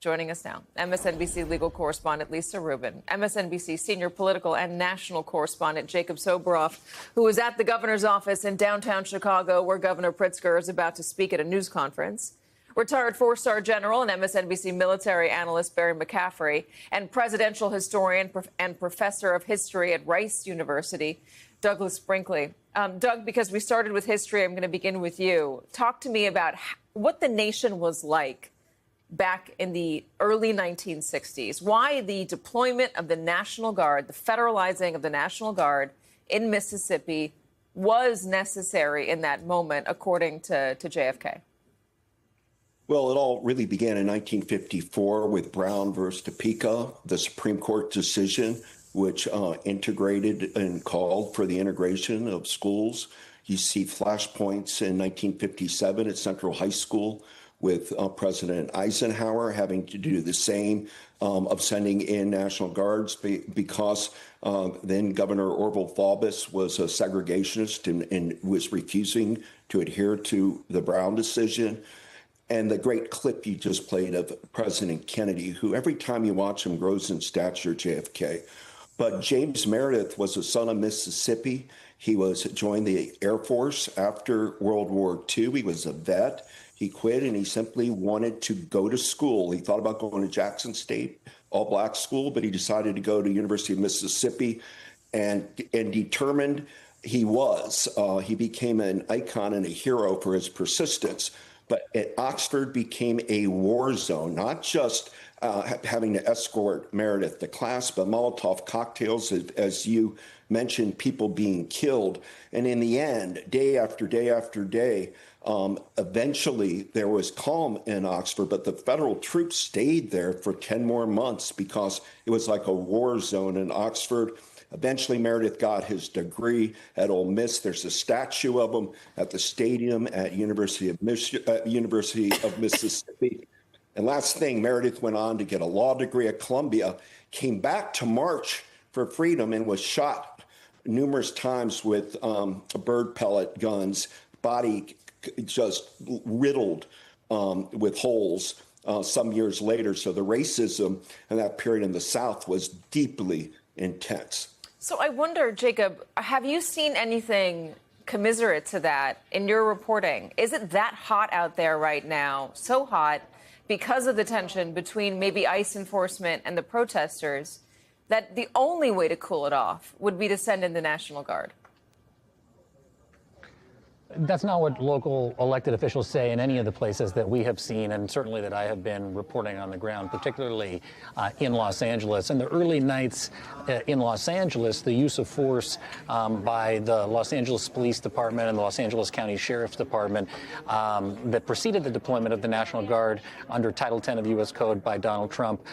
Joining us now, MSNBC legal correspondent Lisa Rubin, MSNBC senior political and national correspondent Jacob Soboroff, who was at the governor's office in downtown Chicago, where Governor Pritzker is about to speak at a news conference, retired four-star general and MSNBC military analyst Barry McCaffrey, and presidential historian and professor of history at Rice University, Douglas Brinkley. Doug, because we started with history, I'm going to begin with you. Talk to me about what the nation was like back in the early 1960s. Why the deployment of the National Guard, the federalizing of the National Guard in Mississippi was necessary in that moment, according to JFK. Well, it all really began in 1954 with Brown versus Topeka, the Supreme Court decision, which integrated and called for the integration of schools. You see flashpoints in 1957 at Central High School with President Eisenhower having to do the same of sending in National Guards because then Governor Orville Faubus was a segregationist and was refusing to adhere to the Brown decision. And the great clip you just played of President Kennedy, who every time you watch him grows in stature, JFK. But James Meredith was a son of Mississippi. He joined the Air Force after World War II. He was a vet. He quit and he simply wanted to go to school. He thought about going to Jackson State, all-black school, but he decided to go to University of Mississippi and determined he was. He became an icon and a hero for his persistence. But at Oxford became a war zone, not just having to escort Meredith to class, but Molotov cocktails, as you mentioned, people being killed. And in the end, day after day after day, eventually there was calm in Oxford, but the federal troops stayed there for 10 more months because it was like a war zone in Oxford. Eventually, Meredith got his degree at Ole Miss. There's a statue of him at the stadium at University of Mississippi. And last thing, Meredith went on to get a law degree at Columbia, came back to march for freedom and was shot numerous times with bird pellet guns, body just riddled with holes some years later. So the racism in that period in the South was deeply intense. So I wonder, Jacob, have you seen anything commiserate to that in your reporting? Is it that hot out there right now, so hot because of the tension between maybe ICE enforcement and the protesters, that the only way to cool it off would be to send in the National Guard? That's not what local elected officials say in any of the places that we have seen, and certainly that I have been reporting on the ground, particularly in Los Angeles. In the early nights in Los Angeles, the use of force by the Los Angeles Police Department and the Los Angeles County Sheriff's Department that preceded the deployment of the National Guard under Title 10 of U.S. Code by Donald Trump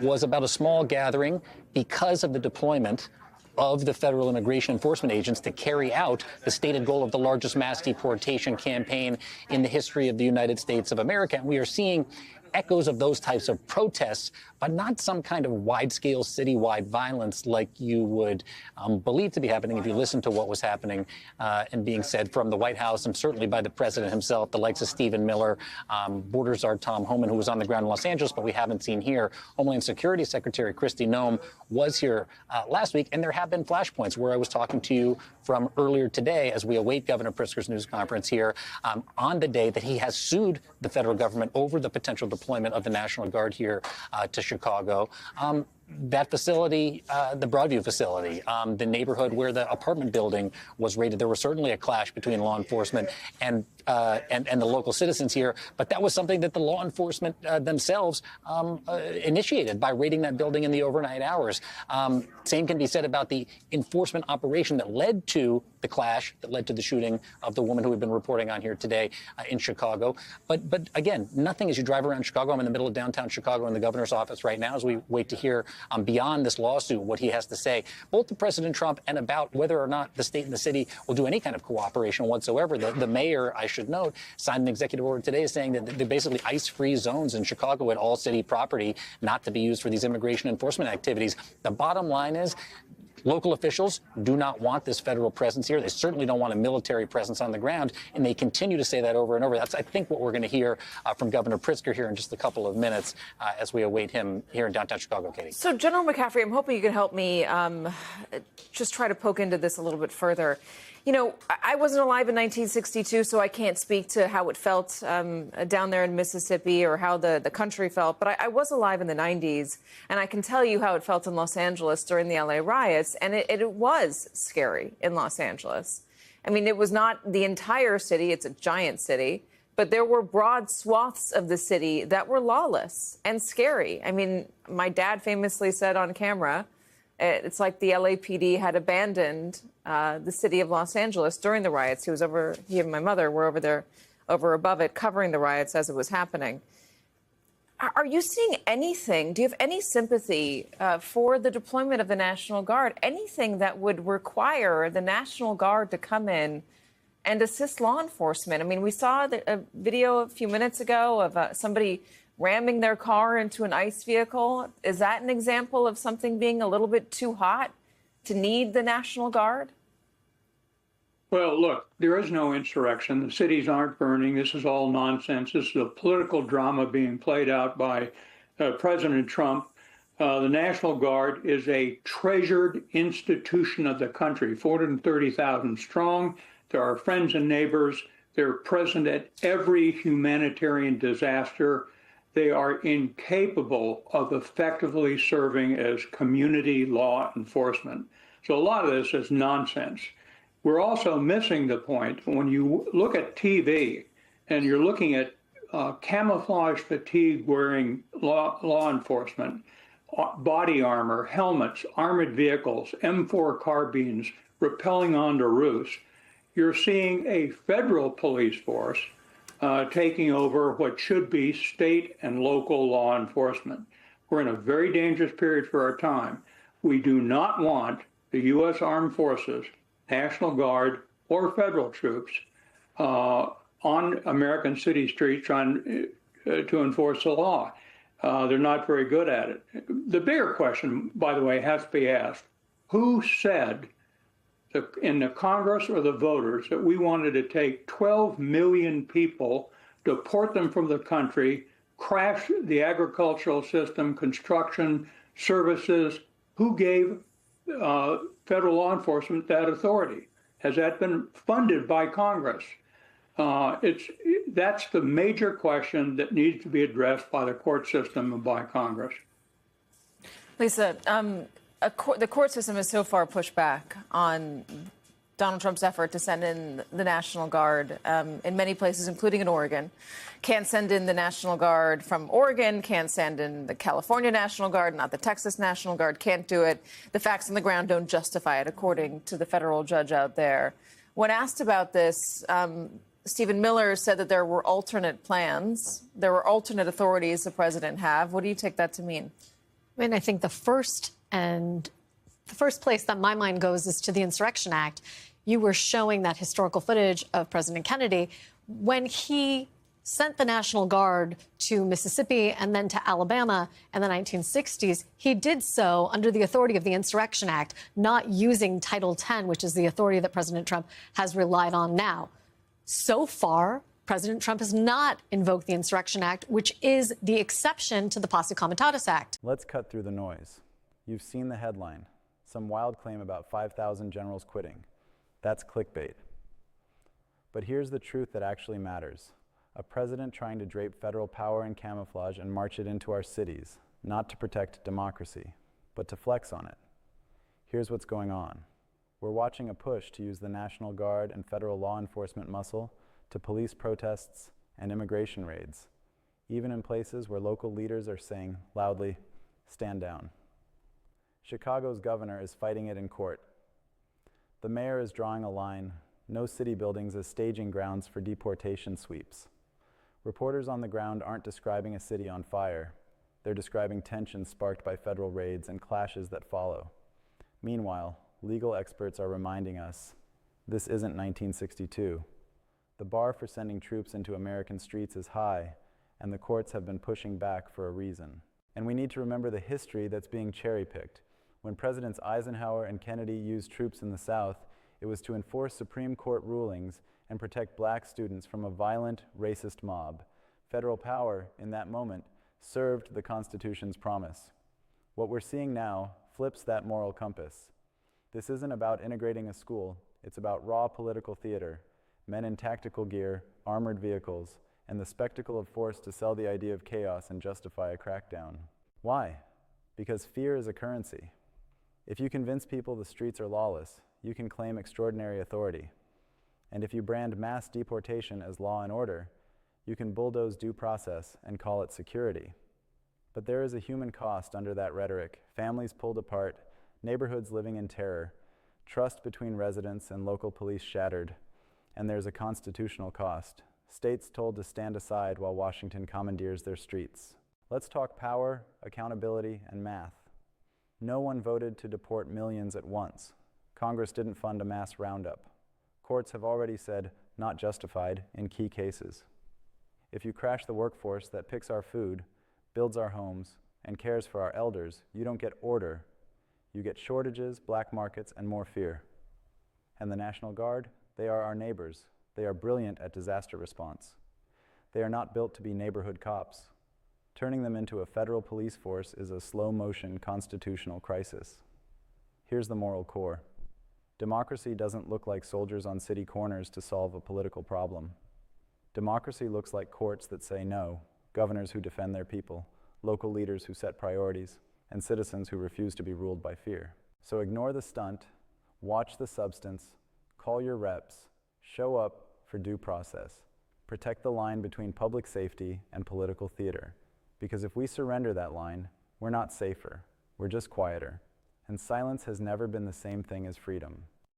was about a small gathering because of the deployment of the federal immigration enforcement agents to carry out the stated goal of the largest mass deportation campaign in the history of the United States of America. And we are seeing echoes of those types of protests, but not some kind of wide-scale citywide violence like you would believe to be happening if you listen to what was happening and being said from the White House and certainly by the president himself, the likes of Stephen Miller, border czar Tom Homan, who was on the ground in Los Angeles, but we haven't seen here. Homeland Security Secretary Kristi Noem was here last week, and there have been flashpoints where I was talking to you from earlier today as we await Governor Pritzker's news conference here on the day that he has sued the federal government over the potential deployment of the National Guard here to Chicago. That facility, the Broadview facility, the neighborhood where the apartment building was raided, there was certainly a clash between law enforcement and the local citizens here. But that was something that the law enforcement themselves initiated by raiding that building in the overnight hours. Same can be said about the enforcement operation that led to the clash, that led to the shooting of the woman who we've been reporting on here today in Chicago. But again, nothing as you drive around Chicago. I'm in the middle of downtown Chicago in the governor's office right now as we wait to hear beyond this lawsuit what he has to say, both to President Trump and about whether or not the state and the city will do any kind of cooperation whatsoever. The mayor, I should note, signed an executive order today saying that they're basically ice-free zones in Chicago at all city property not to be used for these immigration enforcement activities. The bottom line is Local officials do not want this federal presence here. They certainly don't want a military presence on the ground, and they continue to say that over and over. That's, I think, what we're going to hear from Governor Pritzker here in just a couple of minutes as we await him here in downtown Chicago, Katie. So, General McCaffrey, I'm hoping you can help me just try to poke into this a little bit further. You know, I wasn't alive in 1962, so I can't speak to how it felt down there in Mississippi or how the country felt. But I was alive in the 90s, and I can tell you how it felt in Los Angeles during the LA riots. And it was scary in Los Angeles. I mean, it was not the entire city. It's a giant city. But there were broad swaths of the city that were lawless and scary. I mean, my dad famously said on camera, it's like the LAPD had abandoned the city of Los Angeles during the riots. He and my mother were over there, over above it, covering the riots as it was happening. Are you seeing anything? Do you have any sympathy for the deployment of the National Guard? Anything that would require the National Guard to come in and assist law enforcement? I mean, we saw a video a few minutes ago of somebody ramming their car into an ICE vehicle. Is that an example of something being a little bit too hot to need the National Guard? Well, look, there is no insurrection. The cities aren't burning. This is all nonsense. This is a political drama being played out by President Trump. The National Guard is a treasured institution of the country, 430,000 strong. They're our friends and neighbors. They're present at every humanitarian disaster. They are incapable of effectively serving as community law enforcement. So a lot of this is nonsense. We're also missing the point when you look at TV and you're looking at camouflage fatigue wearing law enforcement, body armor, helmets, armored vehicles, M4 carbines, rappelling onto roofs. You're seeing a federal police force taking over what should be state and local law enforcement. We're in a very dangerous period for our time. We do not want the U.S. Armed Forces, National Guard, or federal troops on American city streets trying to enforce the law. They're not very good at it. The bigger question, by the way, has to be asked, who said in the Congress or the voters that we wanted to take 12 million people, deport them from the country, crash the agricultural system, construction, services? Who gave federal law enforcement that authority? Has that been funded by Congress? That's the major question that needs to be addressed by the court system and by Congress. Lisa, the court system has so far pushed back on Donald Trump's effort to send in the National Guard in many places, including in Oregon. Can't send in the National Guard from Oregon, can't send in the California National Guard, not the Texas National Guard, can't do it. The facts on the ground don't justify it, according to the federal judge out there. When asked about this, Stephen Miller said that there were alternate plans. There were alternate authorities the president have. What do you take that to mean? I mean, I think the first place that my mind goes is to the Insurrection Act. You were showing that historical footage of President Kennedy when he sent the National Guard to Mississippi and then to Alabama in the 1960s. He did so under the authority of the Insurrection Act, not using Title X, which is the authority that President Trump has relied on now. So far, President Trump has not invoked the Insurrection Act, which is the exception to the Posse Comitatus Act. Let's cut through the noise. You've seen the headline, some wild claim about 5,000 generals quitting. That's clickbait. But here's the truth that actually matters. A president trying to drape federal power in camouflage and march it into our cities, not to protect democracy, but to flex on it. Here's what's going on. We're watching a push to use the National Guard and federal law enforcement muscle to police protests and immigration raids, even in places where local leaders are saying loudly, stand down. Chicago's governor is fighting it in court. The mayor is drawing a line, no city buildings as staging grounds for deportation sweeps. Reporters on the ground aren't describing a city on fire. They're describing tensions sparked by federal raids and clashes that follow. Meanwhile, legal experts are reminding us this isn't 1962. The bar for sending troops into American streets is high, and the courts have been pushing back for a reason. And we need to remember the history that's being cherry-picked. When Presidents Eisenhower and Kennedy used troops in the South, it was to enforce Supreme Court rulings and protect black students from a violent, racist mob. Federal power, in that moment, served the Constitution's promise. What we're seeing now flips that moral compass. This isn't about integrating a school, it's about raw political theater, men in tactical gear, armored vehicles, and the spectacle of force to sell the idea of chaos and justify a crackdown. Why? Because fear is a currency. If you convince people the streets are lawless, you can claim extraordinary authority. And if you brand mass deportation as law and order, you can bulldoze due process and call it security. But there is a human cost under that rhetoric, families pulled apart, neighborhoods living in terror, trust between residents and local police shattered, and there's a constitutional cost, states told to stand aside while Washington commandeers their streets. Let's talk power, accountability, and math. No one voted to deport millions at once. Congress didn't fund a mass roundup. Courts have already said not justified in key cases. If you crash the workforce that picks our food, builds our homes, and cares for our elders, you don't get order. You get shortages, black markets, and more fear. And the National Guard, they are our neighbors. They are brilliant at disaster response. They are not built to be neighborhood cops. Turning them into a federal police force is a slow-motion constitutional crisis. Here's the moral core. Democracy doesn't look like soldiers on city corners to solve a political problem. Democracy looks like courts that say no, governors who defend their people, local leaders who set priorities, and citizens who refuse to be ruled by fear. So ignore the stunt, watch the substance, call your reps, show up for due process. Protect the line between public safety and political theater. Because if we surrender that line, we're not safer, we're just quieter. And silence has never been the same thing as freedom.